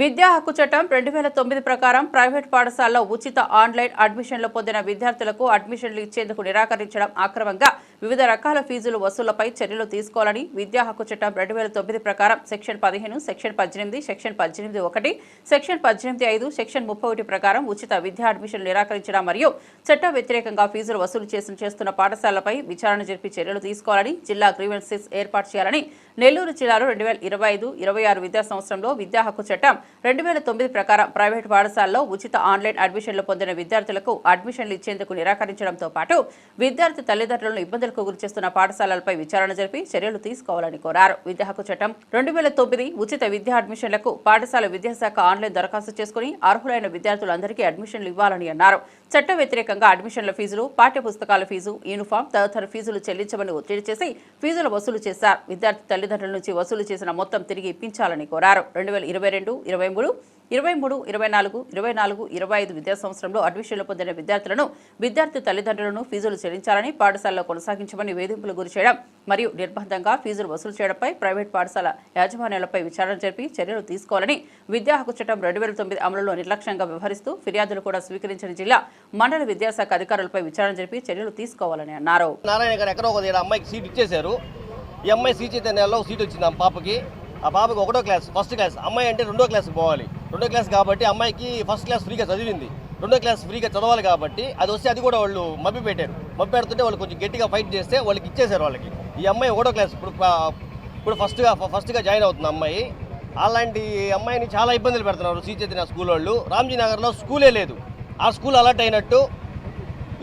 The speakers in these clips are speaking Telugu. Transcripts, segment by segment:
విద్యా హక్కు చట్టం 2009 ప్రకారం ప్రైవేట్ పాఠశాలలో ఉచిత ఆన్లైన్ అడ్మిషన్లు పొందిన విద్యార్థులకు అడ్మిషన్లు ఇచ్చేందుకు నిరాకరించడం అక్రమంగా వివిధ రకాల ఫీజులు వసూళ్లపై చర్యలు తీసుకోవాలని విద్యా హక్కు చట్టం 2009 ప్రకారం section 15, section 18, section 18(1), section 18(5), section 31 ప్రకారం ఉచిత విద్యా అడ్మిషన్లు నిరాకరించడం మరియు చట్ట వ్యతిరేకంగా ఫీజులు వసూలు చేస్తున్న పాఠశాలలపై విచారణ జరిపి చర్యలు తీసుకోవాలని జిల్లా గ్రీవెన్సెస్ ఏర్పాటు చేయాలని నెల్లూరు జిల్లాలో 2025-26 విద్యా సంవత్సరంలో విద్యా హక్కు చట్టం 2009 ప్రకారం ప్రైవేట్ పాఠశాలలో ఉచిత ఆన్లైన్ అడ్మిషన్లు పొందిన విద్యార్థులకు అడ్మిషన్లు ఇచ్చేందుకు నిరాకరించడంతో పాటు విద్యార్థి తల్లిదండ్రులను ఇబ్బందులకు గురిచేస్తున్న పాఠశాలలపై విచారణ జరిపి చర్యలు తీసుకోవాలని కోరారు. విద్యా హక్కు చట్టం 2009 ఉచిత విద్యా అడ్మిషన్లకు పాఠశాల విద్యాశాఖ ఆన్లైన్ దరఖాస్తు చేసుకుని అర్హులైన విద్యార్థులందరికీ అడ్మిషన్లు ఇవ్వాలని అన్నారు. చట్ట వ్యతిరేకంగా అడ్మిషన్ల ఫీజులు, పాఠ్య పుస్తకాల ఫీజు, యూనిఫామ్ తదితర ఫీజులు చెల్లించమని ఒత్తిడి చేసి ఫీజులు వసూలు చేశారు. విద్యార్థి తల్లిదండ్రుల నుంచి వసూలు చేసిన మొత్తం తిరిగి ఇప్పించాలని కోరారు. 2022, 23, 24, 25 విద్యా సంవత్సరంలో అడ్మిషన్లు పొందిన విద్యార్థి తల్లిదండ్రులను ఫీజులు చెల్లించాలని, పాఠశాలలో కొనసాగించమని వేధింపులు గురి చేయడం మరియు నిర్బంధంగా ఫీజులు వసూలు చేయడంపై ప్రైవేట్ పాఠశాల యాజమాన్యాలపై విచారణ జరిపి చర్యలు తీసుకోవాలని విద్యా హక్కు చట్టం 2009 అమలులో నిర్లక్ష్యంగా వ్యవహరిస్తూ ఫిర్యాదులు కూడా స్వీకరించిన జిల్లా మండల విద్యాశాఖ అధికారులపై విచారణ జరిపి చర్యలు తీసుకోవాలని అన్నారు. ఈ అమ్మాయి శ్రీ చైతన్యాలో సీట్ వచ్చింది ఆ పాపకి ఒకటో క్లాస్, ఫస్ట్ క్లాస్. అమ్మాయి అంటే రెండో క్లాస్కి పోవాలి. రెండో క్లాస్ కాబట్టి అమ్మాయికి ఫస్ట్ క్లాస్ ఫ్రీగా చదివింది, రెండో క్లాస్ ఫ్రీగా చదవాలి కాబట్టి అది వస్తే అది కూడా వాళ్ళు మబ్బి పెట్టారు. మబ్బి పెడుతుంటే వాళ్ళు కొంచెం గట్టిగా ఫైట్ చేస్తే వాళ్ళకి ఇచ్చేశారు. వాళ్ళకి ఈ అమ్మాయి ఒకటో క్లాస్ ఇప్పుడు ఫస్ట్గా జాయిన్ అవుతుంది అమ్మాయి. అలాంటి అమ్మాయిని చాలా ఇబ్బందులు పెడుతున్నారు శ్రీ చైతన్య స్కూల్ వాళ్ళు. రామ్జీనగర్లో స్కూలే లేదు, ఆ స్కూల్ అలర్ట్ అయినట్టు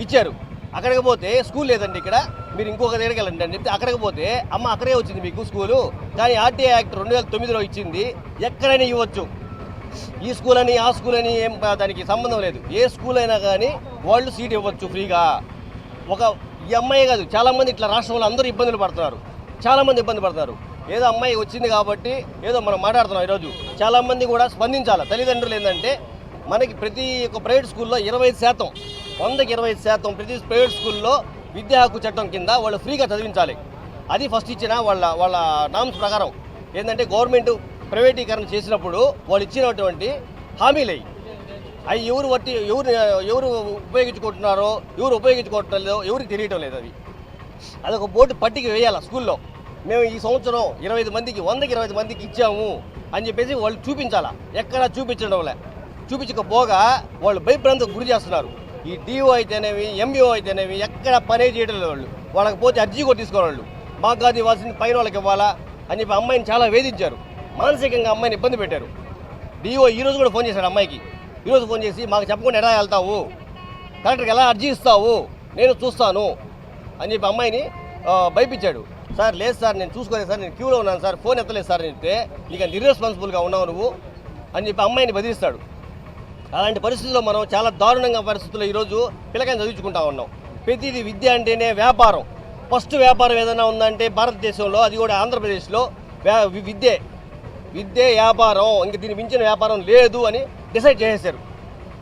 ఇచ్చారు. అక్కడికి పోతే స్కూల్ లేదండి, ఇక్కడ మీరు ఇంకొక దగ్గరికి వెళ్ళండి అని చెప్తే అక్కడికి పోతే అమ్మ అక్కడే వచ్చింది మీకు స్కూలు, కానీ ఆర్టీఐ యాక్ట్ 2009లో ఇచ్చింది, ఎక్కడైనా ఇవ్వచ్చు. ఈ స్కూల్ అని ఆ స్కూల్ అని ఏం దానికి సంబంధం లేదు. ఏ స్కూల్ అయినా కానీ వాళ్ళు సీట్ ఇవ్వచ్చు ఫ్రీగా. ఈ అమ్మాయి కాదు, చాలామంది ఇట్లా రాష్ట్రంలో అందరూ ఇబ్బందులు పడుతున్నారు, చాలామంది ఇబ్బంది పడుతున్నారు. ఏదో అమ్మాయి వచ్చింది కాబట్టి ఏదో మనం మాట్లాడుతున్నాం ఈరోజు. చాలామంది కూడా స్పందించాలి. తల్లిదండ్రులు ఏంటంటే మనకి ప్రతి ఒక్క ప్రైవేట్ స్కూల్లో 25%, 100కి 25% ప్రతి ప్రైవేట్ స్కూల్లో విద్యా హక్కు చట్టం కింద వాళ్ళు ఫ్రీగా చదివించాలి. అది ఫస్ట్ ఇచ్చిన వాళ్ళ నామ్స్ ప్రకారం ఏంటంటే గవర్నమెంట్ ప్రైవేటీకరణ చేసినప్పుడు వాళ్ళు ఇచ్చినటువంటి హామీలు అవి ఎవరు ఉపయోగించుకుంటున్నారో, ఎవరు ఉపయోగించుకోవటం లేదో ఎవరికి తెలియటం లేదు. అదొక బోర్డు పట్టికి వేయాలి స్కూల్లో. మేము ఈ సంవత్సరం 25 మందికి 100కి 25 మందికి ఇచ్చాము అని చెప్పేసి వాళ్ళు చూపించాలా. ఎక్కడా చూపించకపోగా వాళ్ళు భయభ్రాంతికి గురి చేస్తున్నారు. ఈ డిఓ అయితేనేవి, ఎంఈఓ అయితేనేవి ఎక్కడ పనే చేయడం లేదు. వాళ్ళకి పోతే అర్జీ కూడా తీసుకోవాలి. మాకు కాదు ఇవ్వాల్సింది పైన వాళ్ళకి ఇవ్వాలా అని చెప్పి అమ్మాయిని చాలా వేధించారు, మానసికంగా అమ్మాయిని ఇబ్బంది పెట్టారు. డిఓ ఈరోజు కూడా ఫోన్ చేశాడు అమ్మాయికి. ఈరోజు ఫోన్ చేసి మాకు చెప్పకుండా ఎలా వెళ్తావు, కలెక్టర్కి ఎలా అర్జీ ఇస్తావు, నేను చూస్తాను అని చెప్పి అమ్మాయిని భయపించాడు. సార్ లేదు సార్, నేను చూసుకోలేదు సార్, నేను క్యూలో ఉన్నాను సార్, ఫోన్ ఎత్తలేదు సార్ అని చెప్తే నీకు అంత ఇర్రెస్పాన్సిబుల్గా ఉన్నావు నువ్వు అని చెప్పి అమ్మాయిని బెదిరిస్తాడు. అలాంటి పరిస్థితుల్లో మనం చాలా దారుణంగా పరిస్థితుల్లో ఈరోజు పిల్లకాయని చదివించుకుంటా ఉన్నాం. ప్రతిదీ విద్య అంటేనే వ్యాపారం. ఫస్ట్ వ్యాపారం ఏదైనా ఉందంటే భారతదేశంలో, అది కూడా ఆంధ్రప్రదేశ్లో విద్య వ్యాపారం, ఇంక దీన్ని మించిన వ్యాపారం లేదు అని డిసైడ్ చేసేశారు.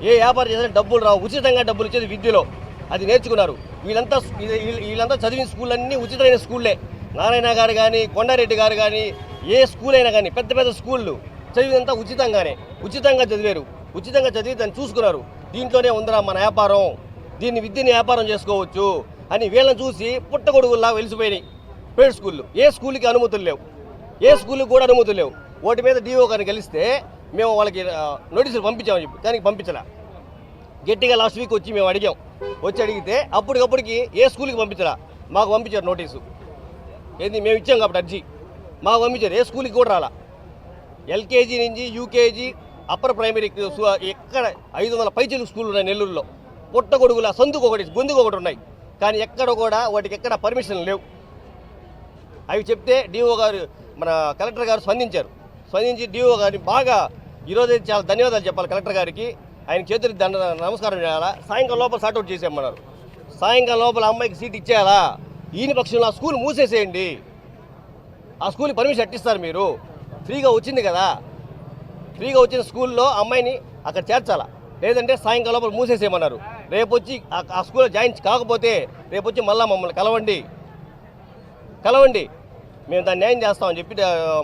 ఏ వ్యాపారం చేసినా డబ్బులు రావు, ఉచితంగా డబ్బులు ఇచ్చేది విద్యలో. అది నేర్చుకున్నారు. వీళ్ళంతా చదివిన స్కూళ్ళన్నీ ఉచితమైన స్కూళ్ళే. నారాయణ గారు కానీ, కొండారెడ్డి గారు కానీ, ఏ స్కూల్ అయినా కానీ పెద్ద పెద్ద స్కూళ్ళు చదివినంతా ఉచితంగా చదివారు. ఉచితంగా చదివి దాన్ని చూసుకున్నారు. దీంట్లోనే ఉందిరా మన వ్యాపారం, విద్యని వ్యాపారం చేసుకోవచ్చు అని వీళ్ళని చూసి పుట్టగొడుగుల్లా వెలిసిపోయినాయి ప్రైవేట్ స్కూళ్ళు. ఏ స్కూల్కి అనుమతులు లేవు, ఏ స్కూల్కి కూడా అనుమతులు లేవు. వాటి మీద డిఓ గారిని కలిస్తే మేము వాళ్ళకి నోటీసులు పంపించామని చెప్పి, దానికి పంపించలే. గట్టిగా లాస్ట్ వీక్ వచ్చి మేము అడిగితే అప్పటికప్పటికి ఏ స్కూల్కి పంపించరా, మాకు పంపించారు నోటీసు. ఏంది మేము ఇచ్చాం కాబట్టి అర్జీ మాకు పంపించారు, ఏ స్కూల్కి కూడా రాలా. ఎల్కేజీ నుంచి యూకేజీ అప్పర్ ప్రైమరీ ఎక్కడ 500 పైచీలు స్కూళ్ళు ఉన్నాయి నెల్లూరులో. పుట్టగొడుగుల గొంతుకు ఒకటి ఉన్నాయి, కానీ ఎక్కడ కూడా వాటికి ఎక్కడ పర్మిషన్ లేవు. అవి చెప్తే డిఓ గారు, మన కలెక్టర్ గారు స్పందించి డిఓ గారిని బాగా ఈరోజు చాలా ధన్యవాదాలు చెప్పాలి కలెక్టర్ గారికి. ఆయన చేతులకి నమస్కారం చేయాలా. సాయంకాలం లోపల సార్ట్అవుట్ చేసేయమన్నారు. సాయంకాలం లోపల అమ్మాయికి సీట్ ఇచ్చేయాలా. ఈయన పక్షంలో ఆ స్కూల్ మూసేసేయండి. ఆ స్కూల్కి పర్మిషన్ ఎట్టిస్తారు మీరు? ఫ్రీగా వచ్చింది కదా, ఫ్రీగా వచ్చిన స్కూల్లో అమ్మాయిని అక్కడ చేర్చాలా. లేదంటే సాయంకాలం లోపల మూసేసేయమన్నారు. రేపు వచ్చి ఆ స్కూల్లో జాయిన్ కాకపోతే రేపు వచ్చి మళ్ళీ మమ్మల్ని కలవండి, మేము దాన్ని న్యాయం చేస్తామని చెప్పి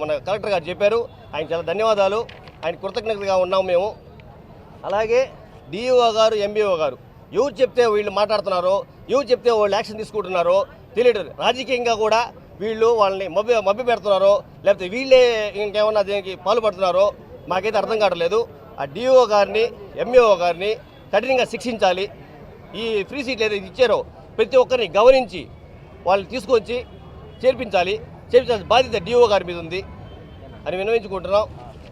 మన కలెక్టర్ గారు చెప్పారు. ఆయన చాలా ధన్యవాదాలు. ఆయన కృతజ్ఞతగా ఉన్నాం మేము. అలాగే డిఈఓ గారు, ఎంబీఓ గారు ఎవరు చెప్తే వీళ్ళు మాట్లాడుతున్నారో, ఎవరు చెప్తే వాళ్ళు యాక్షన్ తీసుకుంటున్నారో తెలియదు. రాజకీయంగా కూడా వీళ్ళు వాళ్ళని మభ్య పెడుతున్నారో లేకపోతే వీళ్ళే ఇంకేమన్నా దీనికి పాల్పడుతున్నారో మాకైతే అర్థం కావట్లేదు. ఆ డిఓ గారిని, ఎంఈఓ గారిని కఠినంగా శిక్షించాలి. ఈ ఫ్రీ సీట్లు ఏదైతే ఇచ్చారో ప్రతి ఒక్కరిని గమనించి వాళ్ళు తీసుకొచ్చి చేర్పించాల్సిన బాధ్యత డిఓ గారి మీద ఉంది అని విన్నవించుకుంటున్నాం.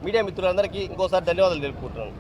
మీడియా మిత్రులందరికీ ఇంకోసారి ధన్యవాదాలు తెలుపుకుంటున్నాను.